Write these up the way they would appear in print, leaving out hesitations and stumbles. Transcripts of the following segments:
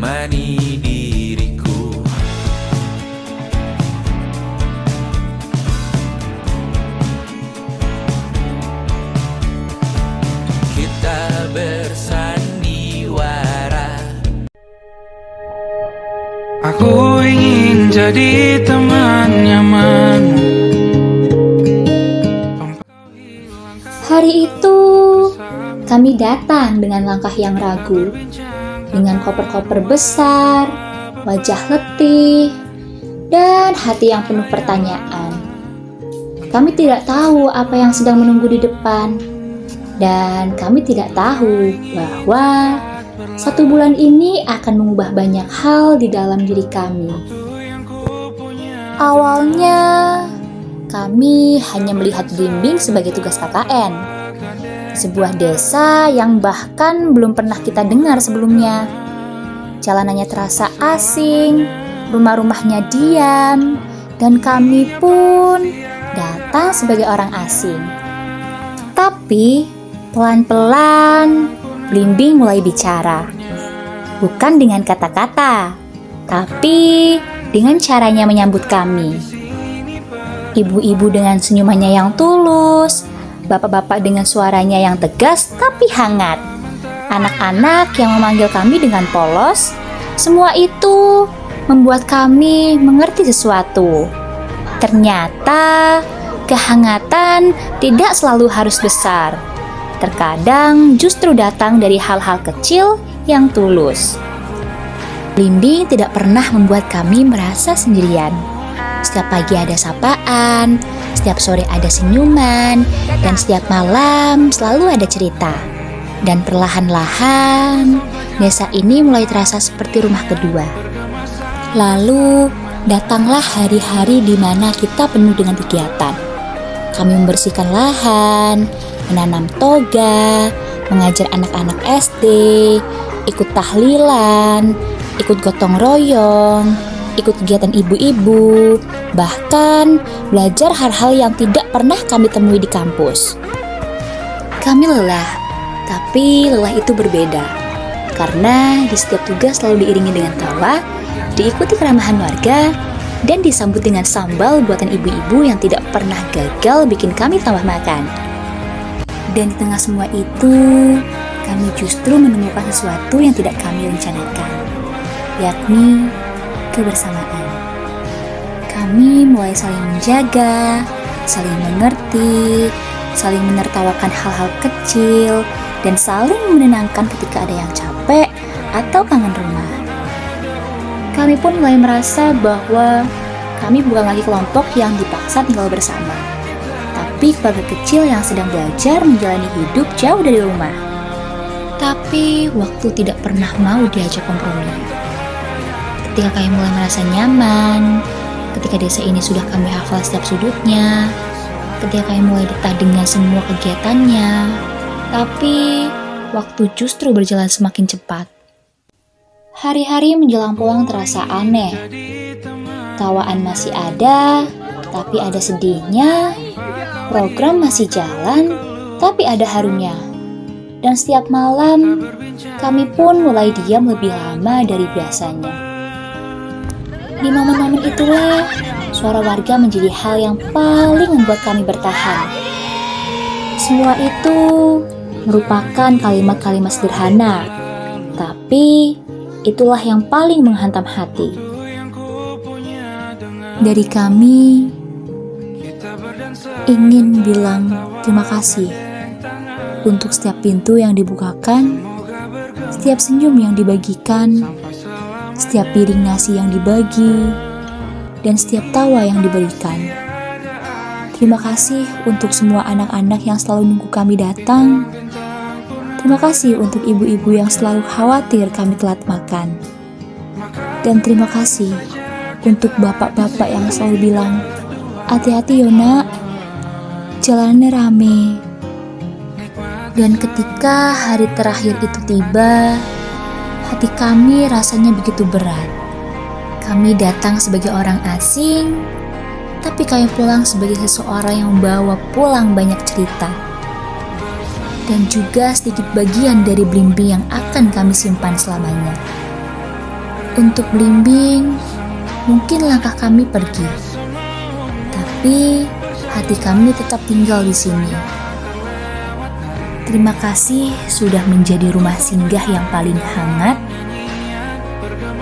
menemani diriku. Kita bersandiwara. Aku ingin jadi teman nyaman. Hari itu, kami datang dengan langkah yang ragu, dengan koper-koper besar, wajah letih, dan hati yang penuh pertanyaan. Kami tidak tahu apa yang sedang menunggu di depan, dan kami tidak tahu bahwa 1 bulan ini akan mengubah banyak hal di dalam diri kami. Awalnya, kami hanya melihat Blimbing sebagai tugas KKN, sebuah desa yang bahkan belum pernah kita dengar sebelumnya. Jalanannya terasa asing, rumah-rumahnya diam, dan kami pun datang sebagai orang asing. Tapi pelan-pelan Blimbing mulai bicara, bukan dengan kata-kata, tapi dengan caranya menyambut kami. Ibu-ibu dengan senyumannya yang tulus, bapak-bapak dengan suaranya yang tegas tapi hangat, anak-anak yang memanggil kami dengan polos. Semua itu membuat kami mengerti sesuatu. Ternyata kehangatan tidak selalu harus besar. Terkadang justru datang dari hal-hal kecil yang tulus. Blimbing tidak pernah membuat kami merasa sendirian. Setiap pagi ada sapaan, setiap sore ada senyuman, dan setiap malam selalu ada cerita. Dan perlahan-lahan, desa ini mulai terasa seperti rumah kedua. Lalu, datanglah hari-hari di mana kita penuh dengan kegiatan. Kami membersihkan lahan, menanam toga, mengajar anak-anak SD, ikut tahlilan, ikut gotong royong, ikut kegiatan ibu-ibu, bahkan belajar hal-hal yang tidak pernah kami temui di kampus. Kami lelah, tapi lelah itu berbeda, karena di setiap tugas selalu diiringi dengan tawa, diikuti keramahan warga, dan disambut dengan sambal buatan ibu-ibu yang tidak pernah gagal bikin kami tambah makan. Dan di tengah semua itu, kami justru menemukan sesuatu yang tidak kami rencanakan, yakni kebersamaan. Kami mulai saling menjaga, saling mengerti, saling menertawakan hal-hal kecil, dan saling menenangkan ketika ada yang capek atau kangen rumah. Kami pun mulai merasa bahwa kami bukan lagi kelompok yang dipaksa tinggal bersama, tapi keluarga kecil yang sedang belajar menjalani hidup jauh dari rumah. Tapi waktu tidak pernah mau diajak kompromi. Ketika kami mulai merasa nyaman, ketika desa ini sudah kami hafal setiap sudutnya, ketika kami mulai betah dengan semua kegiatannya, tapi waktu justru berjalan semakin cepat. Hari-hari menjelang pulang terasa aneh. Tawaan masih ada, tapi ada sedihnya. Program masih jalan, tapi ada harumnya. Dan setiap malam, kami pun mulai diam lebih lama dari biasanya. Di momen-momen itulah, suara warga menjadi hal yang paling membuat kami bertahan. Semua itu merupakan kalimat-kalimat sederhana, tapi itulah yang paling menghantam hati. Dari kami ingin bilang terima kasih untuk setiap pintu yang dibukakan, setiap senyum yang dibagikan, setiap piring nasi yang dibagi, dan setiap tawa yang diberikan. Terima kasih untuk semua anak-anak yang selalu nunggu kami datang. Terima kasih untuk ibu-ibu yang selalu khawatir kami telat makan. Dan terima kasih untuk bapak-bapak yang selalu bilang, hati-hati yo nak, jalannya rame. Dan ketika hari terakhir itu tiba, hati kami rasanya begitu berat. Kami datang sebagai orang asing, tapi kami pulang sebagai seseorang yang membawa pulang banyak cerita. Dan juga sedikit bagian dari Blimbing yang akan kami simpan selamanya. Untuk Blimbing, mungkin langkah kami pergi, tapi hati kami tetap tinggal di sini. Terima kasih sudah menjadi rumah singgah yang paling hangat.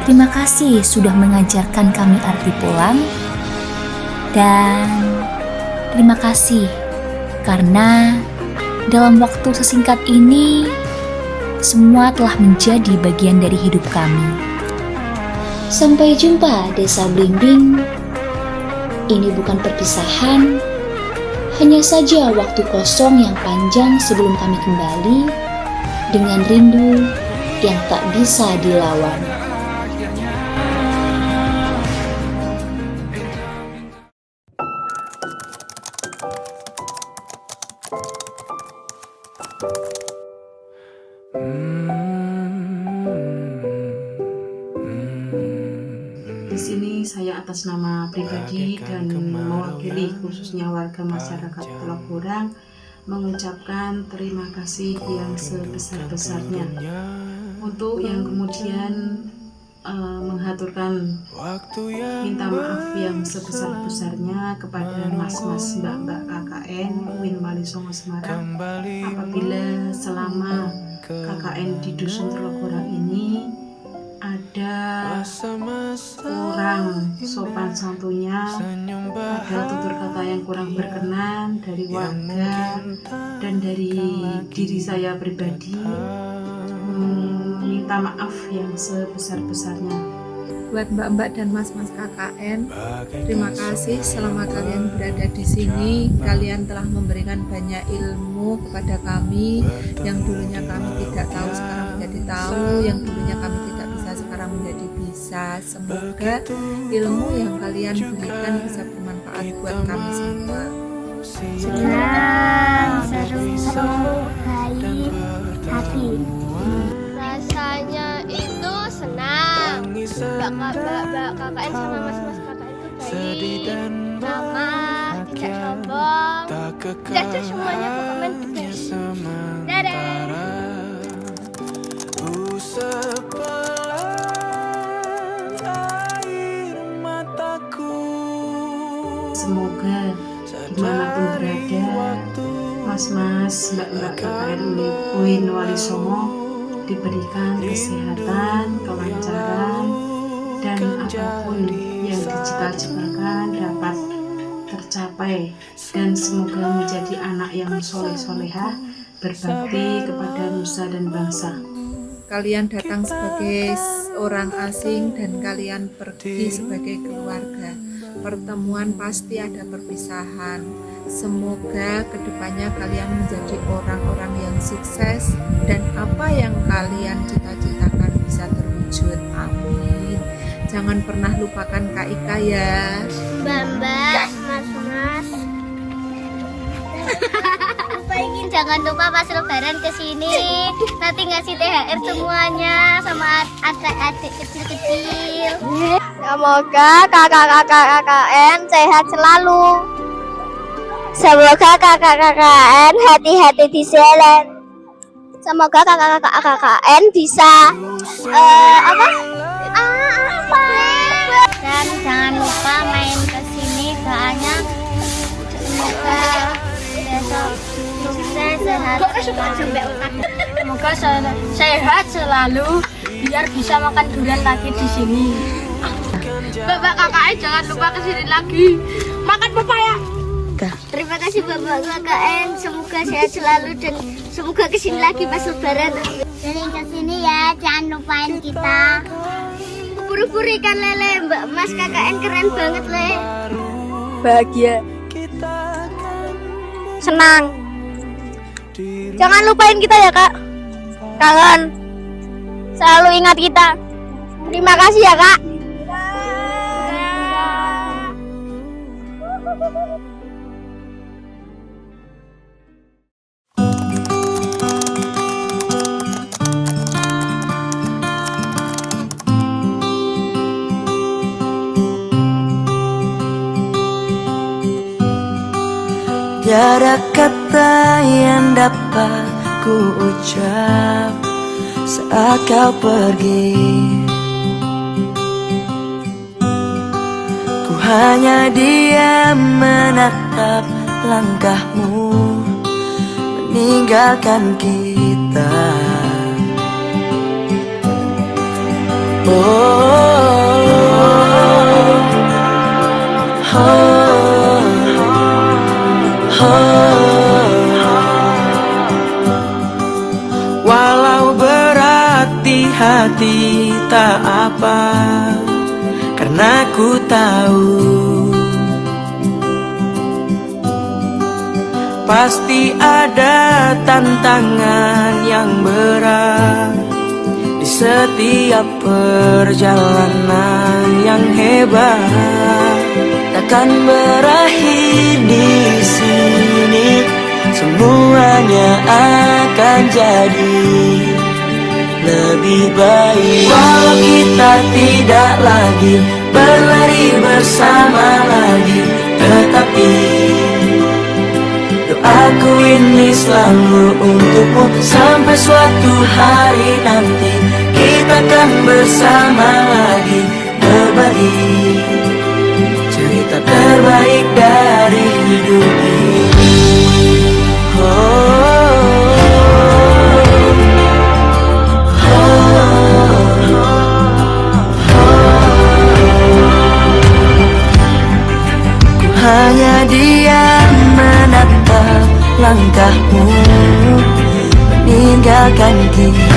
Terima kasih sudah mengajarkan kami arti pulang. Dan terima kasih karena dalam waktu sesingkat ini semua telah menjadi bagian dari hidup kami. Sampai jumpa Desa Blimbing. Ini bukan perpisahan, hanya saja waktu kosong yang panjang sebelum kami kembali dengan rindu yang tak bisa dilawan. Di sini saya atas nama pribadi dan mewakili khususnya warga masyarakat Teluk Burang mengucapkan terima kasih yang sebesar-besarnya untuk yang kemudian menghaturkan minta maaf yang sebesar-besarnya kepada mas-mas mbak-mbak KKN Win Wali Songo Semarang apabila selama KKN di Dusun Teluk Burang ini ada kurang sopan santunnya, ada tutur kata yang kurang berkenan dari warga dan dari diri saya pribadi, minta maaf yang sebesar-besarnya. Buat mbak-mbak dan mas-mas KKN, terima kasih selama kalian berada di sini. Kalian telah memberikan banyak ilmu kepada kami. Yang dulunya kami tidak tahu sekarang menjadi tahu, yang dulunya kami tidak bisa sekarang menjadi bisa. Semoga ilmu yang kalian berikan bisa bermanfaat buat kami semua. Senang, seru, baik, hati. Rasanya itu senang. Mbak KKN sama mas-mas KKN itu baik, ramah, tidak sombong, tidak semuanya pokoknya baik. Dadah. Semoga dimanapun berada, mas-mas mbak-mbak KKN Win Wali Songo diberikan kesehatan, kelancaran, dan apapun yang dicita-citakan dapat tercapai, dan semoga menjadi anak yang soleh-solehah, berbakti kepada nusa dan bangsa. Kalian datang sebagai orang asing dan kalian pergi sebagai keluarga. Pertemuan pasti ada perpisahan. Semoga kedepannya kalian menjadi orang-orang yang sukses dan apa yang kalian cita-citakan bisa terwujud. Amin. Jangan pernah lupakan Kak Ika ya. Mbak-mbak, mas-mas. Jangan lupa pas lebaran kesini, nanti ngasih THR semuanya sama adik-adik kecil-kecil. Semoga kakak-kakak KKN sehat selalu. Semoga kakak KKN hati-hati di jalan. Semoga kakak-kakak KKN bisa Dan jangan lupa main kesini soalnya semoga besok sukses sehat. Semoga sehat selalu biar bisa makan durian lagi di sini. Bapak KKN jangan lupa kesini lagi makan pepaya. Terima kasih Bapak KKN, semoga sehat selalu dan semoga kesini lagi pas lebaran. Sering kesini ya, jangan lupain kita. Buru-buru ikan lele, Mbak Mas KKN keren banget le. bahagia, senang. Jangan lupain kita ya Kak. Kangen. Selalu ingat kita. Terima kasih ya Kak. Tiada kata yang dapat ku ucap saat kau pergi. hanya diam menatap langkahmu meninggalkan kita. Walau berat di hati tak apa, karena ku tahu pasti ada tantangan yang berat di setiap perjalanan yang hebat. Takkan berakhir di sini, semuanya akan jadi lebih baik. Walau kita tidak lagi berlari bersama lagi, tetapi doaku ini selalu untukmu. Sampai suatu hari nanti kita akan bersama lagi, berbagi cerita terbaik dari hidup ini. Hanya diam menatap langkahmu meninggalkan kita.